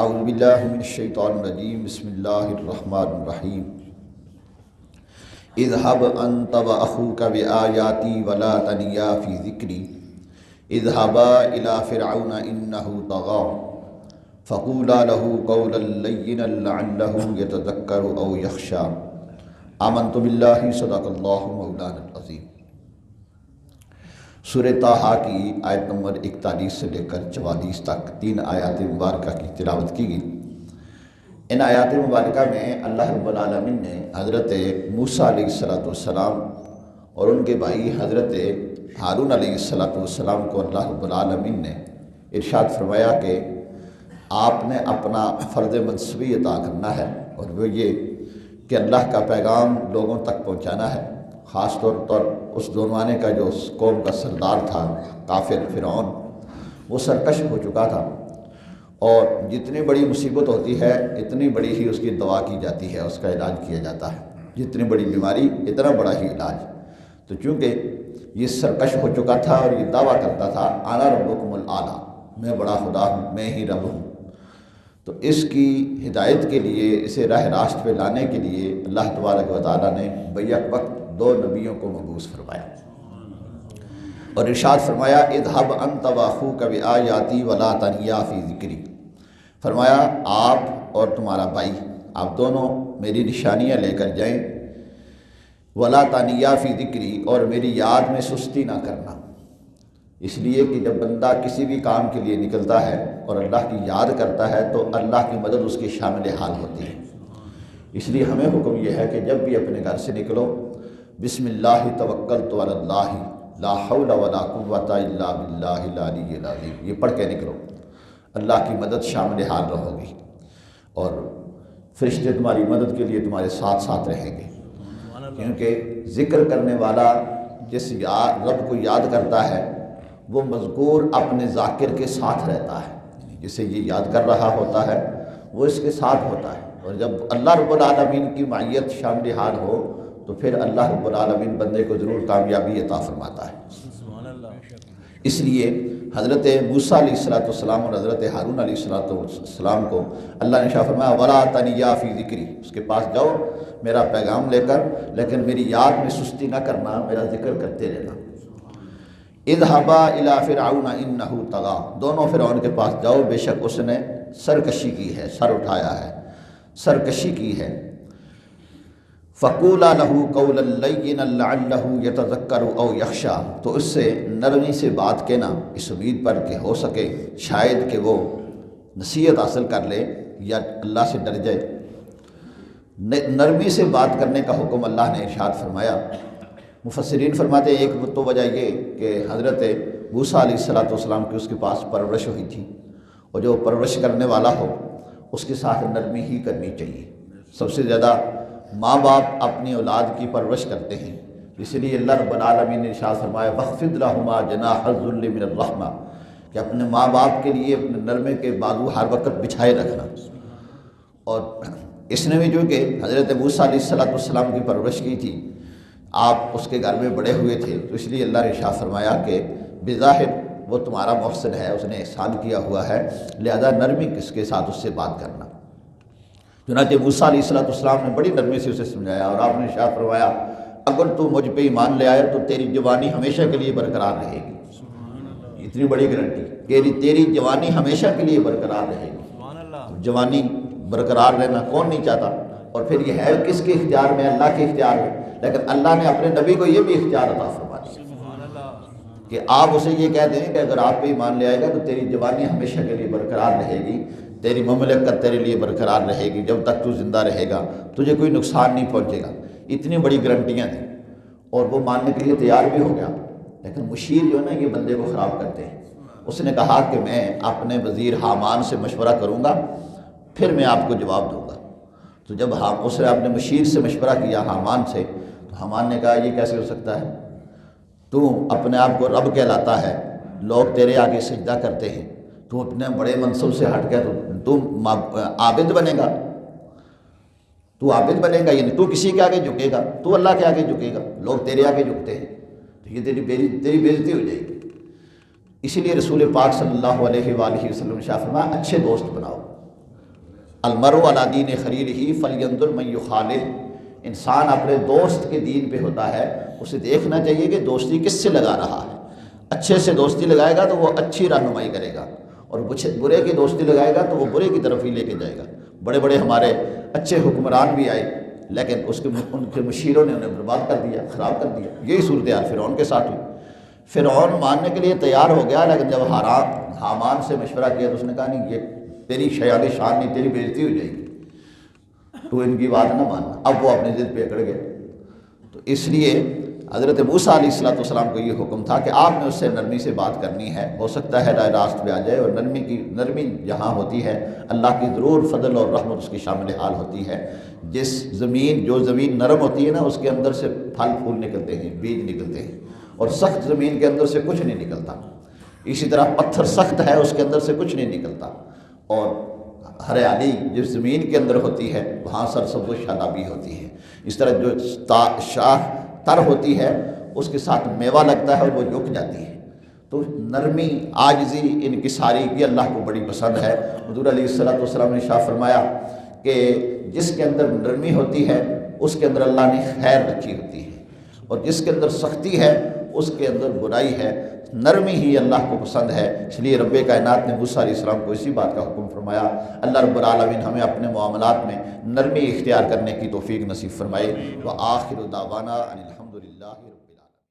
اعوذ باللہ من الشیطان الرجیم بسم اللہ الرحمن الرحیم اذهب انت واخوک بآیاتی ولا تنیا فی ذکری اذهبا الی فرعون انہ طغی فقولا له قولا لینا لعلہ یتذکر او یخشی آمنت باللہ صدق اللہ مولانا العظیم۔ سورہ طٰہٰ کی آیت نمبر 41 سے لے کر 44 تک 3 آیات مبارکہ کی تلاوت کی گئی۔ ان آیات مبارکہ میں اللہ رب العالمین نے حضرت موسیٰ علیہ السلام اور ان کے بھائی حضرت ہارون علیہ السلام کو اللہ رب العالمین نے ارشاد فرمایا کہ آپ نے اپنا فرض منصبی ادا کرنا ہے، اور وہ یہ کہ اللہ کا پیغام لوگوں تک پہنچانا ہے، خاص طور پر اس زمانے کا جو اس قوم کا سردار تھا کافر فرعون، وہ سرکش ہو چکا تھا، اور جتنی بڑی مصیبت ہوتی ہے اتنی بڑی ہی اس کی دوا کی جاتی ہے، اس کا علاج کیا جاتا ہے، جتنی بڑی بیماری اتنا بڑا ہی علاج۔ تو چونکہ یہ سرکش ہو چکا تھا اور یہ دعویٰ کرتا تھا انا ربکم الاعلیٰ، میں بڑا خدا ہوں، میں ہی رب ہوں، تو اس کی ہدایت کے لیے، اسے راہ راست پہ لانے کے لیے اللہ تبارک و تعالیٰ نے بیک وقت 2 نبیوں کو مبعوث فرمایا، اور ارشاد فرمایا اذهب انت واخوک بآیاتی ولا تنیا فی ذکری، فرمایا آپ اور تمہارا بھائی، آپ دونوں میری نشانیاں لے کر جائیں، ولا تنیا فی ذکری، اور میری یاد میں سستی نہ کرنا۔ اس لیے کہ جب بندہ کسی بھی کام کے لیے نکلتا ہے اور اللہ کی یاد کرتا ہے تو اللہ کی مدد اس کی شامل حال ہوتی ہے۔ اس لیے ہمیں حکم یہ ہے کہ جب بھی اپنے گھر سے نکلو، بسم اللہ توکلت علی اللہ لا حول ولا قوۃ الا باللہ العلی العظیم، یہ پڑھ کے نکلو، اللہ کی مدد شامل حال رہو گی، اور فرشتے تمہاری مدد کے لیے تمہارے ساتھ ساتھ رہیں گے، کیونکہ ذکر کرنے والا جس رب کو یاد کرتا ہے وہ مذکور اپنے ذاکر کے ساتھ رہتا ہے، جسے یہ یاد کر رہا ہوتا ہے وہ اس کے ساتھ ہوتا ہے، اور جب اللہ رب العالمین کی معیت شامل حال ہو تو پھر اللہ رب العالمین بندے کو ضرور کامیابی عطا فرماتا ہے۔ اس لیے حضرت موسیٰ علیہ السلام اور حضرت ہارون علیہ السلام کو اللہ نے شاہ فرمایا ولا تنیا فی ذکری، اس کے پاس جاؤ میرا پیغام لے کر، لیکن میری یاد میں سستی نہ کرنا، میرا ذکر کرتے رہنا۔ اذهبا الی فرعون انہ طغی، دونوں فرعون کے پاس جاؤ، بے شک اس نے سرکشی کی ہے، سر اٹھایا ہے، سرکشی کی ہے۔ فقولا لہ قولا لینا لعلہ یتذکر او یخشی، تو اس سے نرمی سے بات کہنا، اس امید پر کہ ہو سکے شاید کہ وہ نصیحت حاصل کر لے یا اللہ سے ڈر جائے۔ نرمی سے بات کرنے کا حکم اللہ نے ارشاد فرمایا۔ مفسرین فرماتے ہیں ایک تو وجہ یہ کہ حضرت موسیٰ علیہ السلام کی اس کے پاس پرورش ہوئی تھی، اور جو پرورش کرنے والا ہو اس کے ساتھ نرمی ہی کرنی چاہیے۔ سب سے زیادہ ماں باپ اپنی اولاد کی پرورش کرتے ہیں، اس لیے اللہ رب العالمین نے ارشاد فرمایا وَخْفِضْ لَهُمَا جَنَاحَ الذُّلِّ مِنَ الرَّحْمَةِ، کہ اپنے ماں باپ کے لیے اپنے نرمے کے بازو ہر وقت بچھائے رکھنا۔ اور اس نے بھی جو کہ حضرت موسیٰ علیہ السلام کی پرورش کی تھی، آپ اس کے گھر میں بڑے ہوئے تھے، تو اس لیے اللہ نے ارشاد فرمایا کہ بظاہر وہ تمہارا محسن ہے، اس نے احسان کیا ہوا ہے، لہذا نرمی کس کے ساتھ اس سے بات کرنا۔ چنانچہ موسیٰ علیہ السلام نے بڑی نرمی سے اسے سمجھایا، اور آپ نے ارشاد فرمایا اگر تو مجھ پہ ایمان لے آئے تو تیری جوانی ہمیشہ کے لیے برقرار رہے گی۔ اتنی بڑی گارنٹی کہ تیری جوانی ہمیشہ کے لیے برقرار رہے گی۔ جوانی برقرار رہنا کون نہیں چاہتا، اور پھر یہ ہے کس کے اختیار میں؟ اللہ کے اختیار میں، لیکن اللہ نے اپنے نبی کو یہ بھی اختیار عطا فرما دیا کہ آپ اسے یہ کہہ دیں کہ اگر آپ پہ ایمان لے آئے گا تو تیری جوانی ہمیشہ کے لیے برقرار رہے گی، تیری مملکت تیرے لیے برقرار رہے گی، جب تک تو زندہ رہے گا تجھے کوئی نقصان نہیں پہنچے گا۔ اتنی بڑی گارنٹیاں تھیں، اور وہ ماننے کے لیے تیار بھی ہو گیا، لیکن مشیر جو ہے نا یہ بندے کو خراب کرتے ہیں۔ اس نے کہا کہ میں اپنے وزیر حامان سے مشورہ کروں گا، پھر میں آپ کو جواب دوں گا۔ تو جب اس نے اپنے مشیر سے مشورہ کیا حامان سے، تو حامان نے کہا یہ کیسے ہو سکتا ہے؟ تو اپنے آپ کو رب کہلاتا ہے، لوگ تیرے آگے سجدہ کرتے ہیں، تو اپنے بڑے منصب سے ہٹ گیا تو عابد بنے گا، تو عابد بنے گا، یعنی تو کسی کے آگے جھکے گا، تو اللہ کے آگے جھکے گا، لوگ تیرے آگے جھکتے ہیں، تو یہ تیری بےعزتی ہو جائے گی۔ اسی لیے رسول پاک صلی اللہ علیہ وآلہ وسلم نے فرمایا اچھے دوست بناؤ، المرء علی دین خلیلہ فلینظر من یخالل، انسان اپنے دوست کے دین پہ ہوتا ہے، اسے دیکھنا چاہیے کہ دوستی کس سے لگا رہا ہے۔ اچھے سے دوستی لگائے گا تو وہ اچھی رہنمائی کرے گا، اور برے کی دوستی لگائے گا تو وہ برے کی طرف ہی لے کے جائے گا۔ بڑے بڑے ہمارے اچھے حکمران بھی آئے، لیکن ان کے مشیروں نے انہیں برباد کر دیا، خراب کر دیا۔ یہی صورتحال فرعون کے ساتھ ہوئی۔ فرعون ماننے کے لیے تیار ہو گیا، لیکن جب حامان سے مشورہ کیا تو اس نے کہا نہیں، یہ تیری شیان شان نہیں، تیری بےعزتی ہو جائے گی، تو ان کی بات نہ ماننا۔ اب وہ اپنی ضد پہ اکڑ گئے۔ تو اس لیے حضرت موسیٰ علیہ السلام کو یہ حکم تھا کہ آپ نے اس سے نرمی سے بات کرنی ہے، ہو سکتا ہے رائے راست پہ آ جائے، اور نرمی جہاں ہوتی ہے اللہ کی ضرور فضل اور رحمت اس کی شامل حال ہوتی ہے۔ جو زمین نرم ہوتی ہے نا، اس کے اندر سے پھل پھول نکلتے ہیں، بیج نکلتے ہیں، اور سخت زمین کے اندر سے کچھ نہیں نکلتا۔ اسی طرح پتھر سخت ہے، اس کے اندر سے کچھ نہیں نکلتا، اور ہریالی جس زمین کے اندر ہوتی ہے وہاں سرسبز و شادابی ہوتی ہے۔ اس طرح جو شاخ تر ہوتی ہے اس کے ساتھ میوہ لگتا ہے اور وہ جھک جاتی ہے۔ تو نرمی، عاجزی، انکساری یہ اللہ کو بڑی پسند ہے۔ حضور علیہ السلام نے ارشاد فرمایا کہ جس کے اندر نرمی ہوتی ہے اس کے اندر اللہ نے خیر رکھی ہوتی ہے، اور جس کے اندر سختی ہے اس کے اندر برائی ہے۔ نرمی ہی اللہ کو پسند ہے، اس لیے رب کائنات نے موسیٰ علیہ السلام کو اسی بات کا حکم فرمایا۔ اللہ رب العالمین ہمیں اپنے معاملات میں نرمی اختیار کرنے کی توفیق نصیب فرمائے۔ وآخر دعوانا ان الحمد للہ۔